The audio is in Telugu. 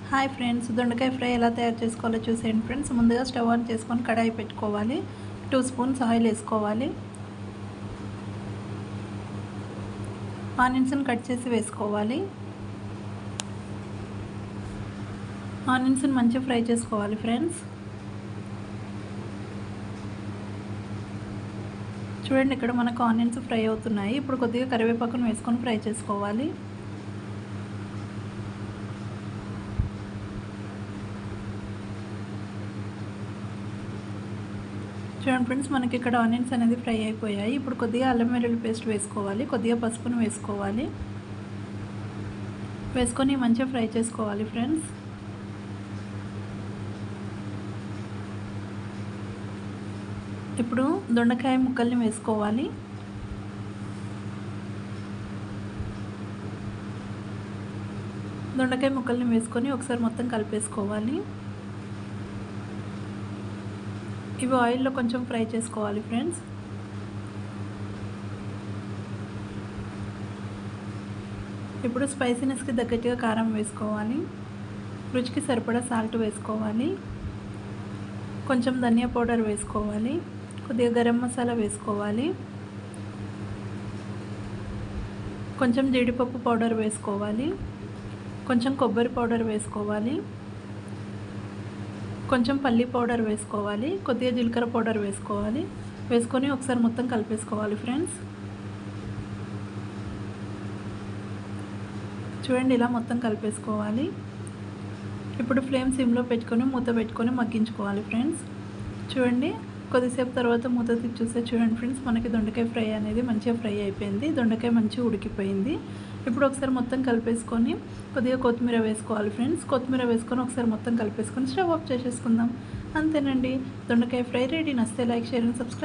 హాయ్ ఫ్రెండ్స్, దొండకాయ ఫ్రై ఎలా తయారు చేసుకోవాలో చూసేయండి ఫ్రెండ్స్. ముందుగా స్టవ్ ఆన్ చేసుకొని కడాయి పెట్టుకోవాలి. 2 స్పూన్స్ ఆయిల్ వేసుకోవాలి. ఆనియన్స్ని కట్ చేసి వేసుకోవాలి. ఆనియన్స్ని మంచిగా ఫ్రై చేసుకోవాలి ఫ్రెండ్స్. చూడండి, ఇక్కడ మనకు ఆనియన్స్ ఫ్రై అవుతున్నాయి. ఇప్పుడు కొద్దిగా కరివేపాకును వేసుకొని ఫ్రై చేసుకోవాలి. చూడండి ఫ్రెండ్స్, మనకి ఇక్కడ ఆనియన్స్ అనేది ఫ్రై అయిపోయాయి. ఇప్పుడు కొద్దిగా అల్లం వెల్లుల్లి పేస్ట్ వేసుకోవాలి. కొద్దిగా పసుపును వేసుకోవాలి. వేసుకొని మంచిగా ఫ్రై చేసుకోవాలి ఫ్రెండ్స్. ఇప్పుడు దొండకాయ ముక్కల్ని వేసుకోవాలి. దొండకాయ ముక్కల్ని వేసుకొని ఒకసారి మొత్తం కలిపేసుకోవాలి. ఇవి ఆయిల్లో కొంచెం ఫ్రై చేసుకోవాలి ఫ్రెండ్స్. ఇప్పుడు స్పైసీనెస్కి తగ్గట్టుగా కారం వేసుకోవాలి. రుచికి సరిపడా సాల్ట్ వేసుకోవాలి. కొంచెం ధనియా పౌడర్ వేసుకోవాలి. కొద్దిగా గరం మసాలా వేసుకోవాలి. కొంచెం జీడిపప్పు పౌడర్ వేసుకోవాలి. కొంచెం కొబ్బరి పౌడర్ వేసుకోవాలి. కొంచెం పల్లి పౌడర్ వేసుకోవాలి. కొద్దిగా జీలకర్ర పౌడర్ వేసుకోవాలి. వేసుకొని ఒకసారి మొత్తం కలిపేసుకోవాలి ఫ్రెండ్స్. చూడండి, ఇలా మొత్తం కలిపేసుకోవాలి. ఇప్పుడు ఫ్లేమ్ సిమ్లో పెట్టుకొని మూత పెట్టుకొని మగ్గించుకోవాలి ఫ్రెండ్స్. చూడండి, కొద్దిసేపు తర్వాత మూత తీసి చూస్తే చూడండి ఫ్రెండ్స్, మనకి దొండకాయ ఫ్రై అనేది మంచిగా ఫ్రై అయిపోయింది. దొండకాయ మంచిగా ఉడికిపోయింది. ఇప్పుడు ఒకసారి మొత్తం కలిపేసుకొని కొద్దిగా కొత్తిమీర వేసుకోవాలి ఫ్రెండ్స్. కొత్తిమీర వేసుకొని ఒకసారి మొత్తం కలిపేసుకొని స్టవ్ ఆఫ్ చేసేసుకుందాం. అంతేనండి, దొండకాయ ఫ్రై రెడీ. నచ్చితే లైక్, షేర్ అండ్ సబ్స్క్రైబ్.